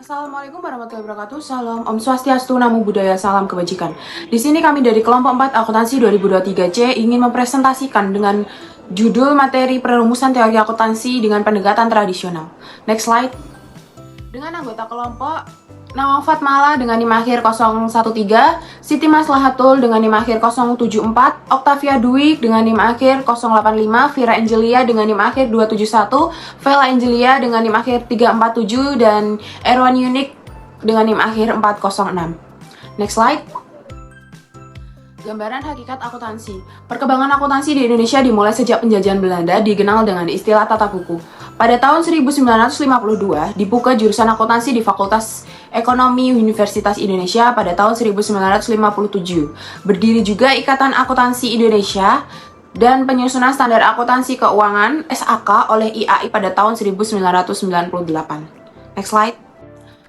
Assalamualaikum warahmatullahi wabarakatuh. Salam Om Swastiastu, Namo Buddhaya, salam kebajikan. Di sini kami dari kelompok 4 akuntansi 2023C ingin mempresentasikan dengan judul materi perumusan teori akuntansi dengan pendekatan tradisional. Next slide. Dengan anggota kelompok Nawang Fatmala dengan NIM akhir 013, Siti Maslahatul dengan NIM akhir 074, Octavia Dwi dengan NIM akhir 085, Vira Angelia dengan NIM akhir 271, Vela Angelia dengan NIM akhir 347, dan Erwan Yunik dengan NIM akhir 406. Next slide. Gambaran hakikat akuntansi. Perkembangan akuntansi di Indonesia dimulai sejak penjajahan Belanda dikenal dengan istilah tata buku. Pada tahun 1952, dibuka jurusan akuntansi di Fakultas Ekonomi Universitas Indonesia pada tahun 1957. Berdiri juga Ikatan Akuntansi Indonesia dan penyusunan standar akuntansi keuangan (SAK) oleh IAI pada tahun 1998. Next slide.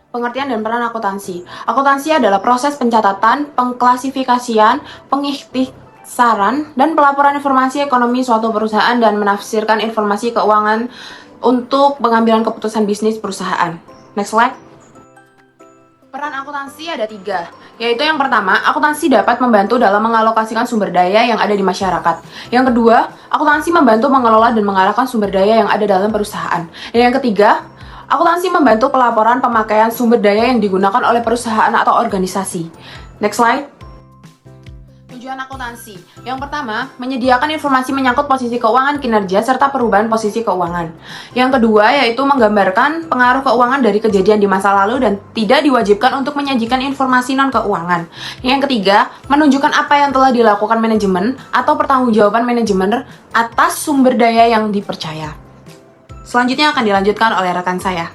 Pengertian dan peran akuntansi. Akuntansi adalah proses pencatatan, pengklasifikasian, pengikhtisaran, dan pelaporan informasi ekonomi suatu perusahaan dan menafsirkan informasi keuangan untuk pengambilan keputusan bisnis perusahaan. Next slide. Peran akuntansi ada 3, yaitu yang pertama, akuntansi dapat membantu dalam mengalokasikan sumber daya yang ada di masyarakat. Yang kedua, akuntansi membantu mengelola dan mengarahkan sumber daya yang ada dalam perusahaan. Dan yang ketiga, akuntansi membantu pelaporan pemakaian sumber daya yang digunakan oleh perusahaan atau organisasi. Next slide. Tujuan akuntansi. Yang pertama, menyediakan informasi menyangkut posisi keuangan, kinerja, serta perubahan posisi keuangan. Yang kedua, yaitu menggambarkan pengaruh keuangan dari kejadian di masa lalu dan tidak diwajibkan untuk menyajikan informasi non-keuangan. Yang ketiga, menunjukkan apa yang telah dilakukan manajemen atau pertanggungjawaban manajemen atas sumber daya yang dipercaya. Selanjutnya akan dilanjutkan oleh rekan saya.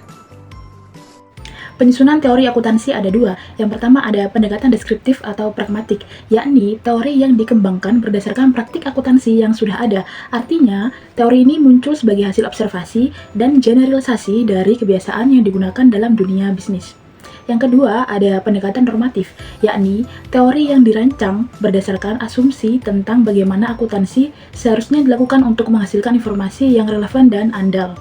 Penyusunan teori akuntansi ada 2. Yang pertama ada pendekatan deskriptif atau pragmatik, yakni teori yang dikembangkan berdasarkan praktik akuntansi yang sudah ada. Artinya, teori ini muncul sebagai hasil observasi dan generalisasi dari kebiasaan yang digunakan dalam dunia bisnis. Yang kedua ada pendekatan normatif, yakni teori yang dirancang berdasarkan asumsi tentang bagaimana akuntansi seharusnya dilakukan untuk menghasilkan informasi yang relevan dan andal.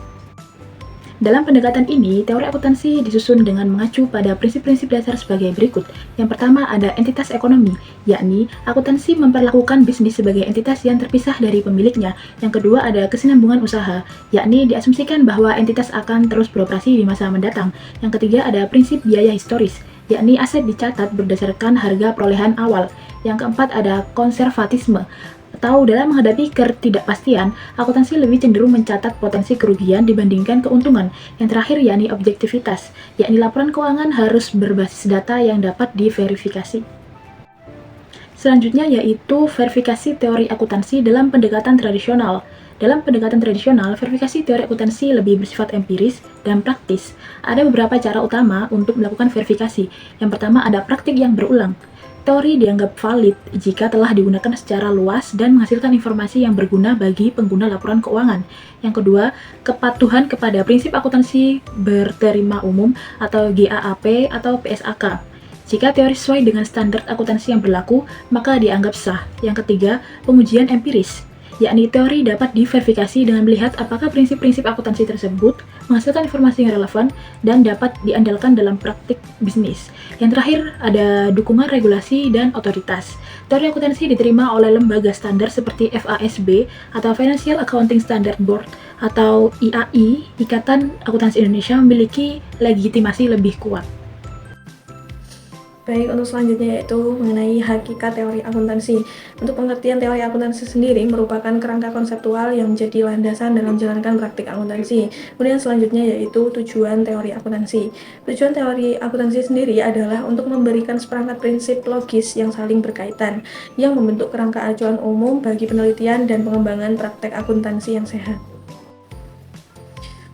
Dalam pendekatan ini, teori akuntansi disusun dengan mengacu pada prinsip-prinsip dasar sebagai berikut. Yang pertama ada entitas ekonomi, yakni akuntansi memperlakukan bisnis sebagai entitas yang terpisah dari pemiliknya. Yang kedua ada kesinambungan usaha, yakni diasumsikan bahwa entitas akan terus beroperasi di masa mendatang. Yang ketiga ada prinsip biaya historis, yakni aset dicatat berdasarkan harga perolehan awal. Yang keempat ada konservatisme, atau dalam menghadapi ketidakpastian, akuntansi lebih cenderung mencatat potensi kerugian dibandingkan keuntungan. Yang terakhir yakni objektivitas, yakni laporan keuangan harus berbasis data yang dapat diverifikasi. Selanjutnya yaitu verifikasi teori akuntansi dalam pendekatan tradisional. Dalam pendekatan tradisional, verifikasi teori akuntansi lebih bersifat empiris dan praktis. Ada beberapa cara utama untuk melakukan verifikasi. Yang pertama ada praktik yang berulang. Teori dianggap valid jika telah digunakan secara luas dan menghasilkan informasi yang berguna bagi pengguna laporan keuangan. Yang kedua, kepatuhan kepada prinsip akuntansi berterima umum atau GAAP atau PSAK. Jika teori sesuai dengan standar akuntansi yang berlaku, maka dianggap sah. Yang ketiga, pengujian empiris, yakni teori dapat diverifikasi dengan melihat apakah prinsip-prinsip akuntansi tersebut menghasilkan informasi yang relevan dan dapat diandalkan dalam praktik bisnis. Yang terakhir ada dukungan regulasi dan otoritas. Teori akuntansi diterima oleh lembaga standar seperti FASB atau Financial Accounting Standard Board atau IAI, Ikatan Akuntansi Indonesia, memiliki legitimasi lebih kuat. Baik, untuk selanjutnya yaitu mengenai hakikat teori akuntansi. Untuk pengertian teori akuntansi sendiri merupakan kerangka konseptual yang menjadi landasan dalam menjalankan praktik akuntansi. Kemudian selanjutnya yaitu tujuan teori akuntansi. Tujuan teori akuntansi sendiri adalah untuk memberikan seperangkat prinsip logis yang saling berkaitan, yang membentuk kerangka acuan umum bagi penelitian dan pengembangan praktek akuntansi yang sehat.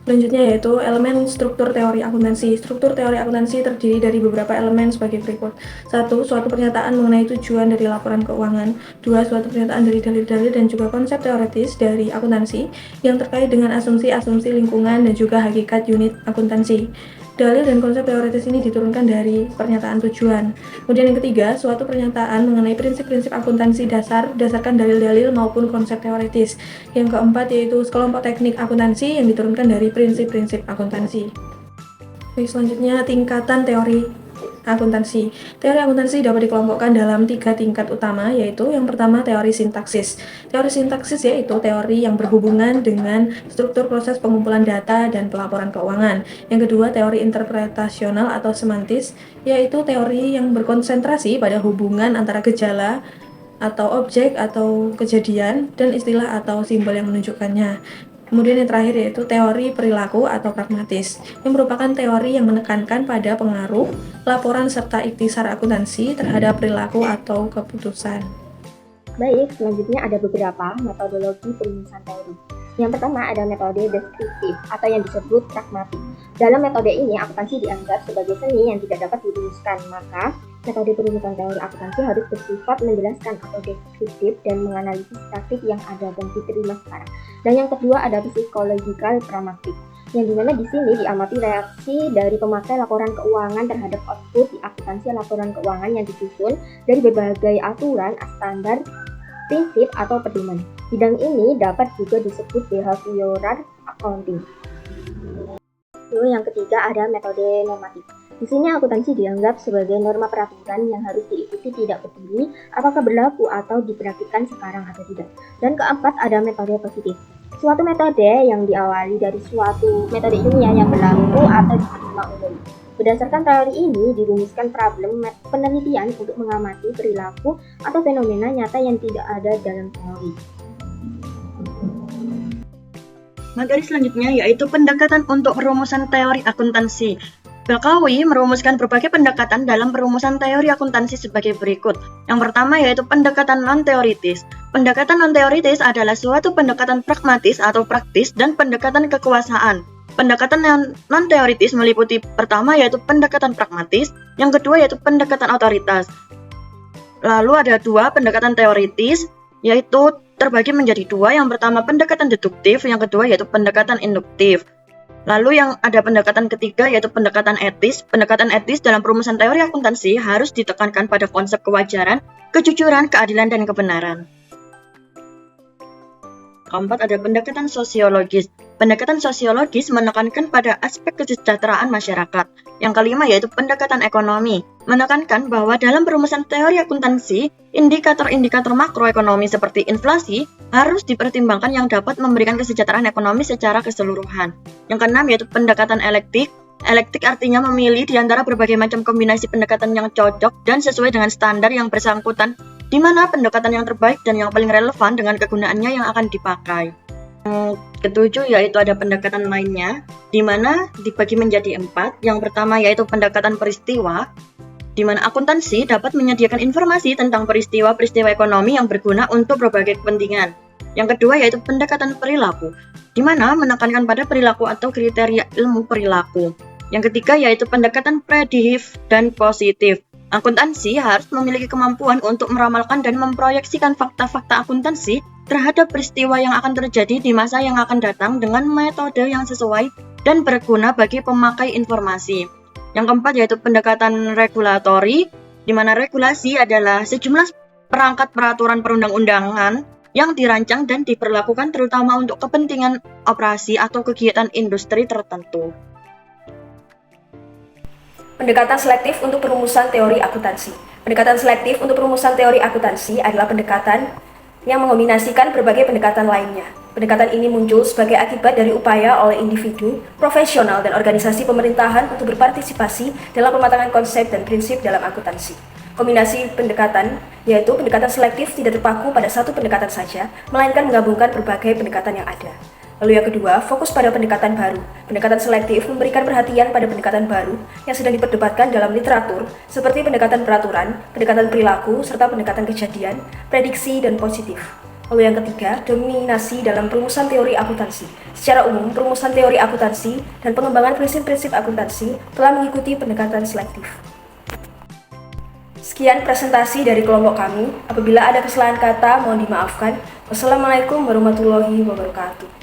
Selanjutnya yaitu elemen struktur teori akuntansi. Struktur teori akuntansi terdiri dari beberapa elemen sebagai berikut. 1. Suatu pernyataan mengenai tujuan dari laporan keuangan. 2. Suatu pernyataan dari dalil-dalil dan juga konsep teoretis dari akuntansi yang terkait dengan asumsi-asumsi lingkungan dan juga hakikat unit akuntansi. Dalil dan konsep teoritis ini diturunkan dari pernyataan tujuan. Kemudian yang ketiga, suatu pernyataan mengenai prinsip-prinsip akuntansi dasar berdasarkan dalil-dalil maupun konsep teoritis. Yang keempat yaitu kelompok teknik akuntansi yang diturunkan dari prinsip-prinsip akuntansi. Oke, selanjutnya tingkatan teori akuntansi. Teori akuntansi dapat dikelompokkan dalam 3 tingkat utama, yaitu yang pertama teori sintaksis. Teori sintaksis yaitu teori yang berhubungan dengan struktur proses pengumpulan data dan pelaporan keuangan. Yang kedua teori interpretasional atau semantis, yaitu teori yang berkonsentrasi pada hubungan antara gejala atau objek atau kejadian dan istilah atau simbol yang menunjukkannya. Kemudian yang terakhir yaitu teori perilaku atau pragmatis, yang merupakan teori yang menekankan pada pengaruh, laporan serta ikhtisar akuntansi terhadap perilaku atau keputusan. Baik, selanjutnya ada beberapa metodologi perumusan teori. Yang pertama ada metode deskriptif atau yang disebut pragmatik. Dalam metode ini, akuntansi dianggap sebagai seni yang tidak dapat dirumuskan, maka metode perumusan teori akuntansi harus bersifat menjelaskan atau deskriptif dan menganalisis praktik yang ada dan diterima sekarang. Dan yang kedua ada psikological pragmatik, yang dimana di sini diamati reaksi dari pemakai laporan keuangan terhadap output di akuntansi laporan keuangan yang disusun dari berbagai aturan, standar, prinsip, atau pedoman. Bidang ini dapat juga disebut behavioral accounting. Lalu yang ketiga ada metode normatif. Di sini akuntansi dianggap sebagai norma peraturan yang harus diikuti tidak peduli apakah berlaku atau dipraktikkan sekarang atau tidak. Dan keempat ada metode positif. Suatu metode yang diawali dari suatu metode ilmiah yang berlaku atau diterima umum. Berdasarkan teori ini dirumuskan problem penelitian untuk mengamati perilaku atau fenomena nyata yang tidak ada dalam teori. Materi selanjutnya yaitu pendekatan untuk perumusan teori akuntansi. Belkawi merumuskan berbagai pendekatan dalam perumusan teori akuntansi sebagai berikut. Yang pertama yaitu pendekatan non-teoritis. Pendekatan non-teoritis adalah suatu pendekatan pragmatis atau praktis dan pendekatan kekuasaan. Pendekatan non-teoritis meliputi pertama yaitu pendekatan pragmatis, yang kedua yaitu pendekatan otoritas. Lalu ada dua pendekatan teoritis, yaitu terbagi menjadi dua. Yang pertama pendekatan deduktif, yang kedua yaitu pendekatan induktif. Lalu yang ada pendekatan ketiga yaitu pendekatan etis. Pendekatan etis dalam perumusan teori akuntansi harus ditekankan pada konsep kewajaran, kejujuran, keadilan, dan kebenaran. Keempat ada pendekatan sosiologis. Pendekatan sosiologis menekankan pada aspek kesejahteraan masyarakat. Yang kelima yaitu pendekatan ekonomi, menekankan bahwa dalam perumusan teori akuntansi, indikator-indikator makroekonomi seperti inflasi harus dipertimbangkan yang dapat memberikan kesejahteraan ekonomi secara keseluruhan. Yang keenam yaitu pendekatan elektik. Elektik artinya memilih di antara berbagai macam kombinasi pendekatan yang cocok dan sesuai dengan standar yang bersangkutan, di mana pendekatan yang terbaik dan yang paling relevan dengan kegunaannya yang akan dipakai. Ketujuh yaitu ada pendekatan lainnya, di mana dibagi menjadi 4. Yang pertama yaitu pendekatan peristiwa, di mana akuntansi dapat menyediakan informasi tentang peristiwa-peristiwa ekonomi yang berguna untuk berbagai kepentingan. Yang kedua yaitu pendekatan perilaku, di mana menekankan pada perilaku atau kriteria ilmu perilaku. Yang ketiga yaitu pendekatan prediktif dan positif. Akuntansi harus memiliki kemampuan untuk meramalkan dan memproyeksikan fakta-fakta akuntansi terhadap peristiwa yang akan terjadi di masa yang akan datang dengan metode yang sesuai dan berguna bagi pemakai informasi. Yang keempat yaitu pendekatan regulatori, di mana regulasi adalah sejumlah perangkat peraturan perundang-undangan yang dirancang dan diberlakukan terutama untuk kepentingan operasi atau kegiatan industri tertentu. Pendekatan selektif untuk perumusan teori akuntansi. Pendekatan selektif untuk perumusan teori akuntansi adalah pendekatan yang mengombinasikan berbagai pendekatan lainnya. Pendekatan ini muncul sebagai akibat dari upaya oleh individu, profesional, dan organisasi pemerintahan untuk berpartisipasi dalam pematangan konsep dan prinsip dalam akuntansi. Kombinasi pendekatan, yaitu pendekatan selektif tidak terpaku pada satu pendekatan saja, melainkan menggabungkan berbagai pendekatan yang ada. Lalu yang kedua, fokus pada pendekatan baru. Pendekatan selektif memberikan perhatian pada pendekatan baru yang sedang diperdebatkan dalam literatur, seperti pendekatan peraturan, pendekatan perilaku, serta pendekatan kejadian, prediksi, dan positif. Lalu yang ketiga, dominasi dalam perumusan teori akuntansi. Secara umum, perumusan teori akuntansi dan pengembangan prinsip-prinsip akuntansi telah mengikuti pendekatan selektif. Sekian presentasi dari kelompok kami. Apabila ada kesalahan kata, mohon dimaafkan. Wassalamualaikum warahmatullahi wabarakatuh.